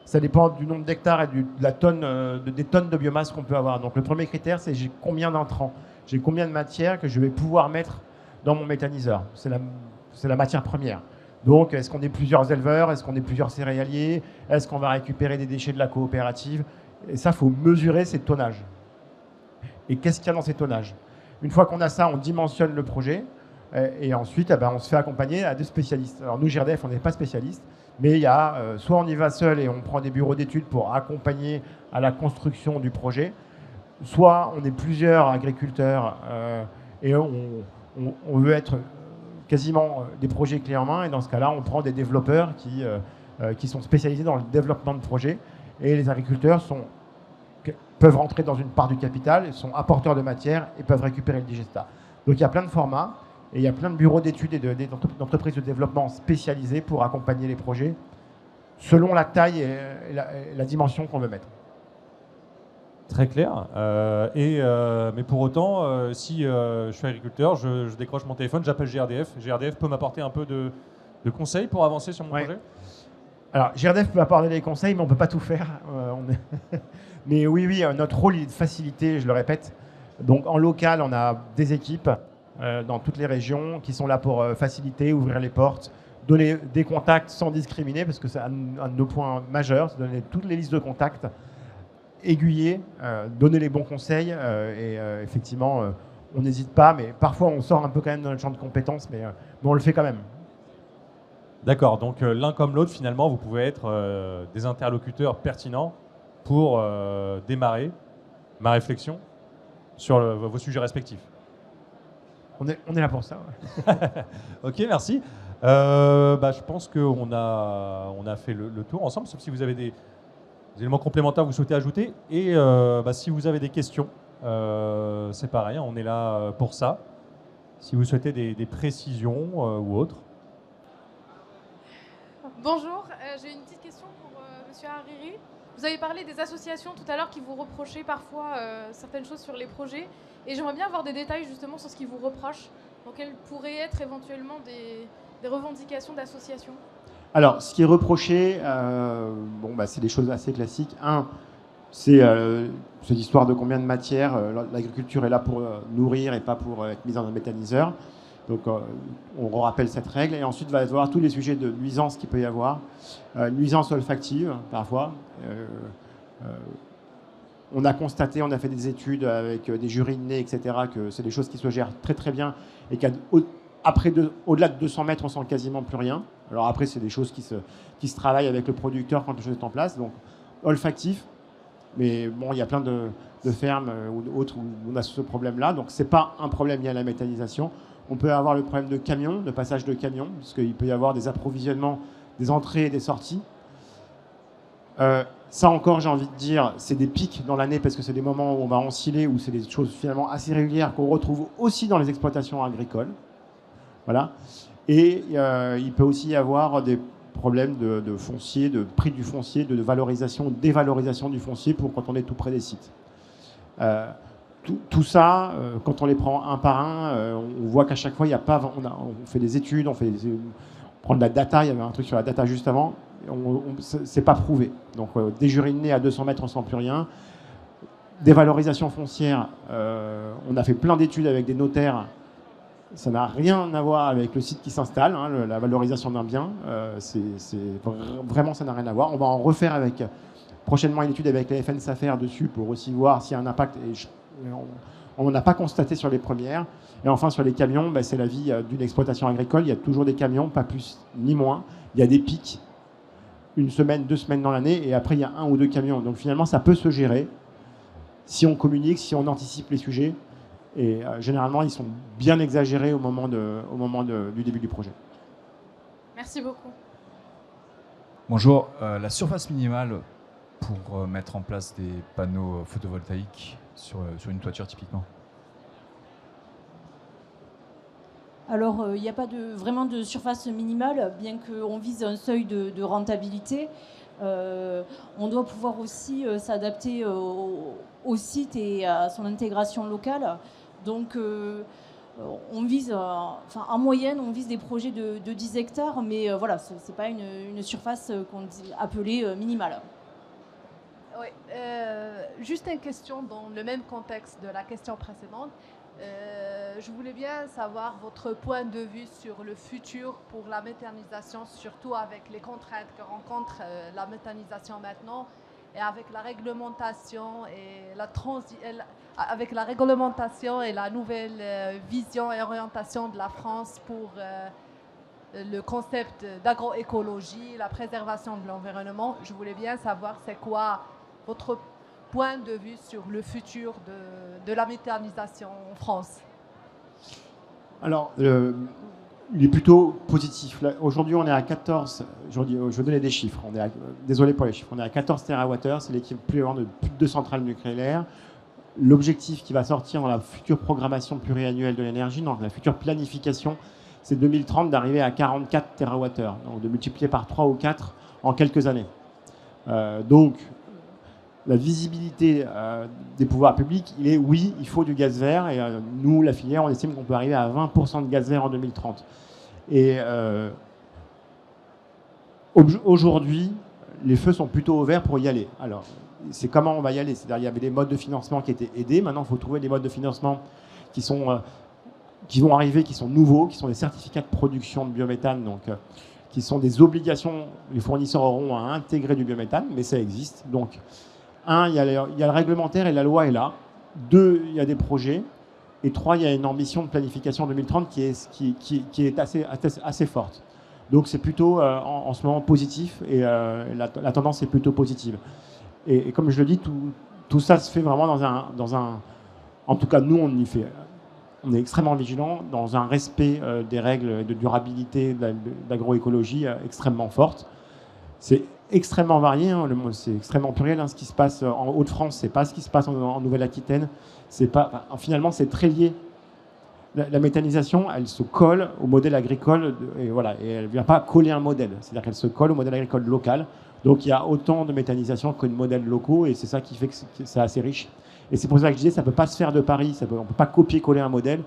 Ça dépend du nombre d'hectares et des tonnes de biomasse qu'on peut avoir. Donc le premier critère, c'est j'ai combien d'intrants, j'ai combien de matière que je vais pouvoir mettre dans mon méthaniseur. C'est la matière première. Donc est-ce qu'on est plusieurs éleveurs, est-ce qu'on est plusieurs céréaliers, est-ce qu'on va récupérer des déchets de la coopérative? Et ça, il faut mesurer ces tonnages. Et qu'est-ce qu'il y a dans ces tonnages? Une fois qu'on a ça, on dimensionne le projet. Et ensuite, on se fait accompagner à des spécialistes. Alors nous, GRDF, on n'est pas spécialistes. Mais il y a, soit on y va seul et on prend des bureaux d'études pour accompagner à la construction du projet. Soit on est plusieurs agriculteurs et on veut être quasiment des projets clés en main. Et dans ce cas-là, on prend des développeurs qui sont spécialisés dans le développement de projets. Et les agriculteurs peuvent rentrer dans une part du capital, sont apporteurs de matière et peuvent récupérer le digestat. Donc il y a plein de formats et il y a plein de bureaux d'études et d'entreprises de développement spécialisées pour accompagner les projets selon la taille et la dimension qu'on veut mettre. Très clair. Mais pour autant, si je suis agriculteur, je décroche mon téléphone, j'appelle GRDF. GRDF peut m'apporter un peu de conseils pour avancer sur mon projet? Alors, GRDF peut apporter des conseils, mais on ne peut pas tout faire. Mais oui, notre rôle est de faciliter, je le répète. Donc, en local, on a des équipes dans toutes les régions qui sont là pour faciliter, ouvrir les portes, donner des contacts sans discriminer, parce que c'est un de nos points majeurs, c'est donner toutes les listes de contacts, aiguiller, donner les bons conseils. Effectivement, on n'hésite pas, mais parfois, on sort un peu quand même de notre champ de compétences, mais on le fait quand même. D'accord, donc l'un comme l'autre, finalement, vous pouvez être des interlocuteurs pertinents pour démarrer ma réflexion sur vos sujets respectifs. On est là pour ça. Ouais. Ok, merci. Je pense qu'on a fait le tour ensemble, sauf si vous avez des éléments complémentaires que vous souhaitez ajouter. Et si vous avez des questions, c'est pareil, on est là pour ça. Si vous souhaitez des précisions ou autres. Bonjour, j'ai une petite question pour Monsieur Hariri. Vous avez parlé des associations tout à l'heure qui vous reprochaient parfois certaines choses sur les projets. Et j'aimerais bien avoir des détails justement sur ce qu'ils vous reprochent. Donc quelles pourraient être éventuellement des revendications d'associations? Alors, ce qui est reproché, c'est des choses assez classiques. Un, c'est cette histoire de combien de matière. L'agriculture est là pour nourrir et pas pour être mise dans un méthaniseur. Donc, on rappelle cette règle. Et ensuite, il va y avoir tous les sujets de nuisances qu'il peut y avoir. Nuisances olfactives, parfois. On a constaté, on a fait des études avec des jurys de nez, etc., que c'est des choses qui se gèrent très très bien et au-delà de 200 mètres, on sent quasiment plus rien. Alors après, c'est des choses qui se travaillent avec le producteur quand les choses sont en place. Donc, olfactif. Mais bon, il y a plein de fermes ou autres où on a ce problème-là. Donc, ce n'est pas un problème lié à la méthanisation. On peut avoir le problème de camions, de passage de camions, parce qu'il peut y avoir des approvisionnements, des entrées et des sorties. Ça encore, j'ai envie de dire, c'est des pics dans l'année parce que c'est des moments où on va osciller, où c'est des choses finalement assez régulières qu'on retrouve aussi dans les exploitations agricoles. Voilà. Et il peut aussi y avoir des problèmes de foncier, de prix du foncier, de valorisation, dévalorisation du foncier pour quand on est tout près des sites. Tout ça, quand on les prend un par un, on voit qu'à chaque fois, il y a pas, on fait des études, on prend de la data, il y avait un truc sur la data juste avant, c'est pas prouvé. Donc des jurys de nez à 200 mètres, on sent plus rien. Des valorisations foncières, on a fait plein d'études avec des notaires, ça n'a rien à voir avec le site qui s'installe, hein, la valorisation d'un bien, vraiment ça n'a rien à voir. On va en refaire avec prochainement une étude avec la FN SAFER dessus pour aussi voir s'il y a un impact. On n'en a pas constaté sur les premières. Et enfin, sur les camions, c'est la vie d'une exploitation agricole. Il y a toujours des camions, pas plus ni moins. Il y a des pics, 1 semaine, 2 semaines dans l'année, et après, il y a 1 ou 2 camions. Donc finalement, ça peut se gérer si on communique, si on anticipe les sujets. Et généralement, ils sont bien exagérés au moment du début du projet. Merci beaucoup. Bonjour, la surface minimale pour mettre en place des panneaux photovoltaïques sur une toiture typiquement? Alors, il n'y a pas vraiment de surface minimale, bien qu'on vise un seuil de rentabilité. On doit pouvoir aussi s'adapter au site et à son intégration locale. Donc, on vise, en moyenne, on vise des projets de 10 hectares, mais voilà, ce n'est pas une surface qu'on dit appelée minimale. Oui, juste une question dans le même contexte de la question précédente. Je voulais bien savoir votre point de vue sur le futur pour la méthanisation, surtout avec les contraintes que rencontre la méthanisation maintenant et avec la réglementation et la nouvelle vision et orientation de la France pour le concept d'agroécologie, la préservation de l'environnement. Je voulais bien savoir c'est quoi votre point de vue sur le futur de la méthanisation en France. Alors, il est plutôt positif. Aujourd'hui, on est à 14, je vais donner des chiffres, désolé pour les chiffres, on est à 14 TWh, c'est l'équivalent de plus de 2 centrales nucléaires. L'objectif qui va sortir dans la future programmation pluriannuelle de l'énergie, dans la future planification, c'est 2030 d'arriver à 44 TWh, donc de multiplier par 3 ou 4 en quelques années. Donc, la visibilité des pouvoirs publics, oui, il faut du gaz vert. Et nous, la filière, on estime qu'on peut arriver à 20% de gaz vert en 2030. Et aujourd'hui, les feux sont plutôt ouverts pour y aller. Alors, c'est comment on va y aller. C'est-à-dire, il y avait des modes de financement qui étaient aidés. Maintenant, il faut trouver des modes de financement qui vont arriver, qui sont nouveaux, qui sont des certificats de production de biométhane, donc qui sont des obligations. Les fournisseurs auront à intégrer du biométhane, mais ça existe. Donc, 1, il y a le réglementaire et la loi est là. 2, il y a des projets. Et 3, il y a une ambition de planification 2030 qui est assez forte. Donc c'est plutôt en ce moment positif et la tendance est plutôt positive. Et comme je le dis, tout ça se fait vraiment dans un... En tout cas, nous, on est extrêmement vigilants dans un respect des règles de durabilité, d'agroécologie extrêmement forte. C'est extrêmement varié, hein, c'est extrêmement pluriel. Hein, ce qui se passe en Hauts-de-France, c'est pas ce qui se passe en Nouvelle-Aquitaine. Finalement, c'est très lié. La méthanisation, elle se colle au modèle agricole et elle ne vient pas coller un modèle. C'est-à-dire qu'elle se colle au modèle agricole local. Donc il y a autant de méthanisation que de modèles locaux et c'est ça qui fait que c'est assez riche. Et c'est pour ça que je disais, ça ne peut pas se faire de Paris, on ne peut pas copier-coller un modèle.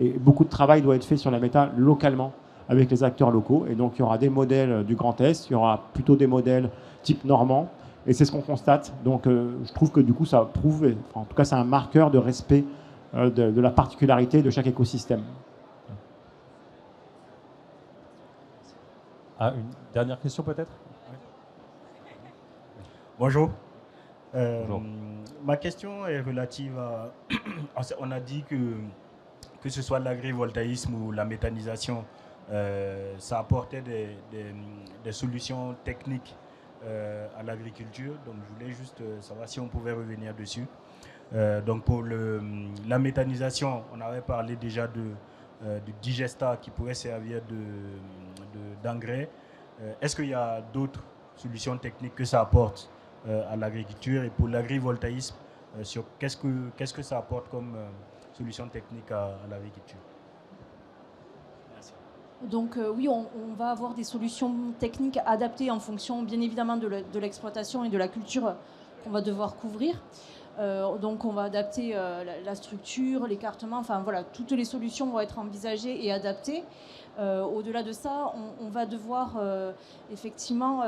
Et beaucoup de travail doit être fait sur la méta localement avec les acteurs locaux. Et donc il y aura des modèles du Grand Est, il y aura plutôt des modèles type normand. Et c'est ce qu'on constate. Donc je trouve que du coup ça prouve, en tout cas c'est un marqueur de respect de la particularité de chaque écosystème. Ah, une dernière question peut-être? Bonjour. Bonjour. Ma question est relative à... On a dit que ce soit l'agrivoltaïsme ou la méthanisation, ça apportait des solutions techniques à l'agriculture. Donc je voulais juste savoir si on pouvait revenir dessus. Donc pour la méthanisation, on avait parlé déjà du digesta qui pourrait servir d'engrais. Est-ce qu'il y a d'autres solutions techniques que ça apporte à l'agriculture, et pour l'agrivoltaïsme, sur qu'est-ce que ça apporte comme solution technique à l'agriculture? Merci. Donc oui, on va avoir des solutions techniques adaptées en fonction bien évidemment de l'exploitation et de la culture qu'on va devoir couvrir. Donc on va adapter la structure, l'écartement, enfin voilà, toutes les solutions vont être envisagées et adaptées. Au-delà de ça, on va devoir effectivement,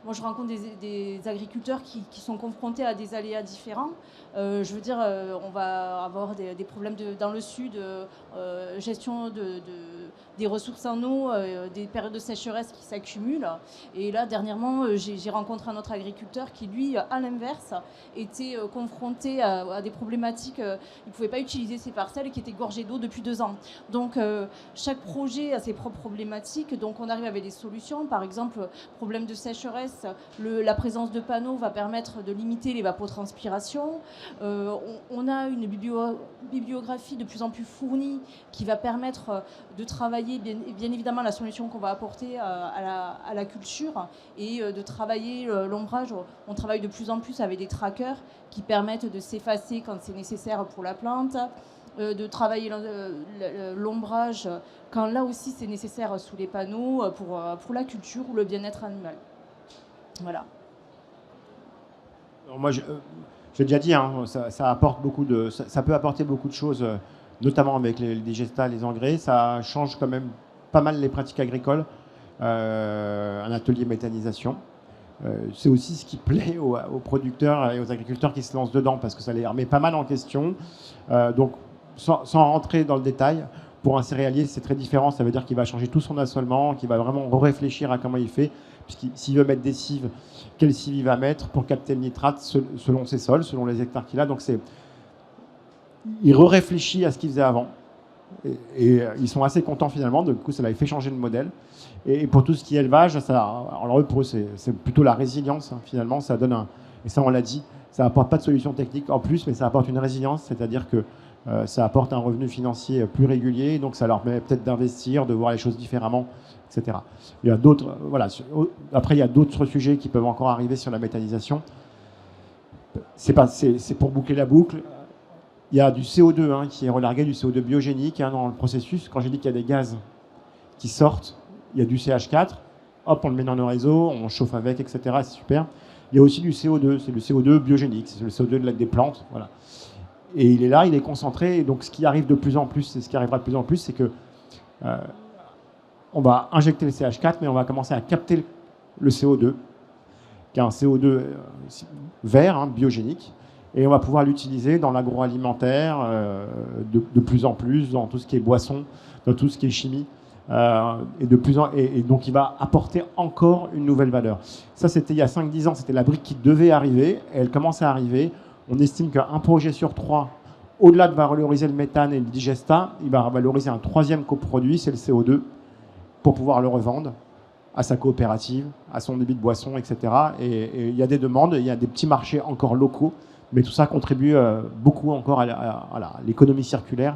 moi je rencontre des agriculteurs qui sont confrontés à des aléas différents. Je veux dire, on va avoir des problèmes dans le sud, gestion des ressources en eau, des périodes de sécheresse qui s'accumulent. Et là, dernièrement, j'ai rencontré un autre agriculteur qui, lui, à l'inverse, était confronté à des problématiques. Il ne pouvait pas utiliser ses parcelles qui étaient gorgées d'eau depuis 2 ans. Donc, chaque projet a ses propres problématiques. Donc, on arrive avec des solutions. Par exemple, problème de sécheresse, la présence de panneaux va permettre de limiter l'évapotranspiration. On a une bibliographie de plus en plus fournie qui va permettre de travailler bien évidemment la solution qu'on va apporter à la culture et de travailler l'ombrage. On travaille de plus en plus avec des trackers qui permettent de s'effacer quand c'est nécessaire pour la plante, de travailler l'ombrage quand là aussi c'est nécessaire sous les panneaux pour la culture ou le bien-être animal. Voilà. Alors moi, j'ai déjà dit, hein, ça peut apporter beaucoup de choses, notamment avec les digestats, les engrais. Ça change quand même pas mal les pratiques agricoles. Un atelier méthanisation. C'est aussi ce qui plaît aux producteurs et aux agriculteurs qui se lancent dedans, parce que ça les remet pas mal en question. Donc, sans rentrer dans le détail, pour un céréalier, c'est très différent. Ça veut dire qu'il va changer tout son assolement, qu'il va vraiment réfléchir à comment il fait. S'il veut mettre des cives, quelle cive il va mettre pour capter le nitrate selon ses sols, selon les hectares qu'il a. Donc il réfléchit à ce qu'il faisait avant. Et ils sont assez contents finalement. Du coup, ça l'avait fait changer le modèle. Et pour tout ce qui est élevage, alors pour eux, c'est plutôt la résilience. Hein, finalement, ça donne et ça on l'a dit, ça n'apporte pas de solution technique en plus, mais ça apporte une résilience, c'est-à-dire que ça apporte un revenu financier plus régulier. Donc ça leur permet peut-être d'investir, de voir les choses différemment, etc. Il y a d'autres, voilà. Après, il y a d'autres sujets qui peuvent encore arriver sur la méthanisation. C'est pour boucler la boucle. Il y a du CO2 hein, qui est relargué, du CO2 biogénique hein, dans le processus. Quand j'ai dit qu'il y a des gaz qui sortent, il y a du CH4. Hop, on le met dans nos réseaux, on chauffe avec, etc. C'est super. Il y a aussi du CO2. C'est le CO2 biogénique. C'est le CO2 des plantes. Voilà. Et il est là, il est concentré. Et donc, ce qui arrive de plus en plus, et ce qui arrivera de plus en plus, c'est que on va injecter le CH4, mais on va commencer à capter le CO2, qui est un CO2 vert, hein, biogénique, et on va pouvoir l'utiliser dans l'agroalimentaire de plus en plus, dans tout ce qui est boisson, dans tout ce qui est chimie, et donc il va apporter encore une nouvelle valeur. Ça, c'était il y a 5-10 ans, c'était la brique qui devait arriver, et elle commence à arriver. On estime qu'un projet sur 3, au-delà de valoriser le méthane et le digestat, il va valoriser un 3e coproduit, c'est le CO2, pour pouvoir le revendre à sa coopérative, à son débit de boisson, etc. Et il y a des demandes, il y a des petits marchés encore locaux, mais tout ça contribue beaucoup encore à l'économie circulaire.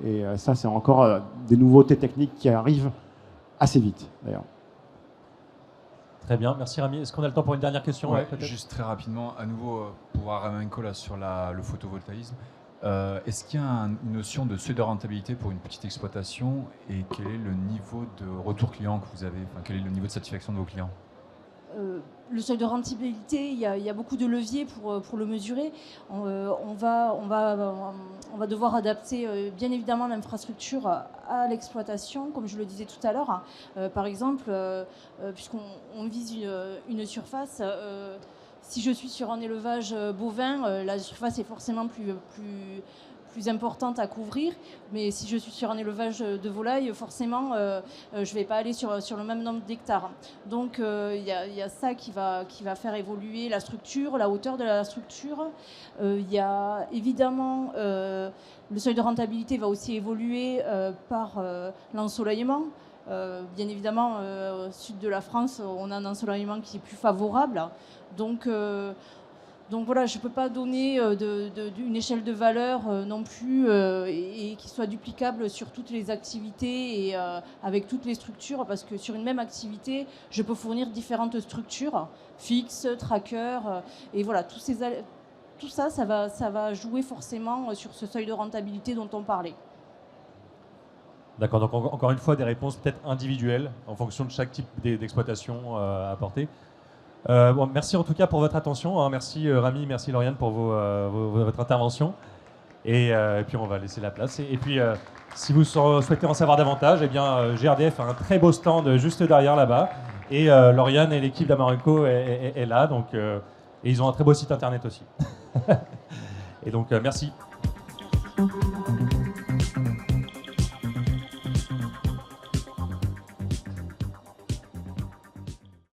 Et ça, c'est encore des nouveautés techniques qui arrivent assez vite, d'ailleurs. Très bien, merci Rami. Est-ce qu'on a le temps pour une dernière question? Ouais, juste très rapidement, à nouveau pour Aramenko là, sur le photovoltaïsme. Est-ce qu'il y a une notion de seuil de rentabilité pour une petite exploitation, et quel est le niveau de retour client que vous avez, quel est le niveau de satisfaction de vos clients? Le seuil de rentabilité, il y a beaucoup de leviers pour le mesurer. On va devoir adapter bien évidemment l'infrastructure à l'exploitation, comme je le disais tout à l'heure. Par exemple, puisqu'on vise une surface, si je suis sur un élevage bovin, la surface est forcément plus importante à couvrir, mais si je suis sur un élevage de volailles, forcément, je ne vais pas aller sur le même nombre d'hectares. Donc, il y a ça qui va faire évoluer la structure, la hauteur de la structure. Il y a évidemment, le seuil de rentabilité va aussi évoluer par l'ensoleillement. Bien évidemment, au sud de la France, on a un ensoleillement qui est plus favorable. Donc voilà, je ne peux pas donner une échelle de valeur non plus et qui soit duplicable sur toutes les activités et avec toutes les structures, parce que sur une même activité, je peux fournir différentes structures, fixes, trackers, et voilà, tout ça, ça va jouer forcément sur ce seuil de rentabilité dont on parlait. D'accord, donc encore une fois, des réponses peut-être individuelles en fonction de chaque type d'exploitation apportée. Bon, merci en tout cas pour votre attention. Hein. Merci Rami, merci Lauriane pour votre intervention. Et puis on va laisser la place. Et puis si vous souhaitez en savoir davantage, eh bien, GRDF a un très beau stand juste derrière là-bas. Et Lauriane et l'équipe d'Amarenco est là. Donc, et ils ont un très beau site internet aussi. Et donc merci. Merci.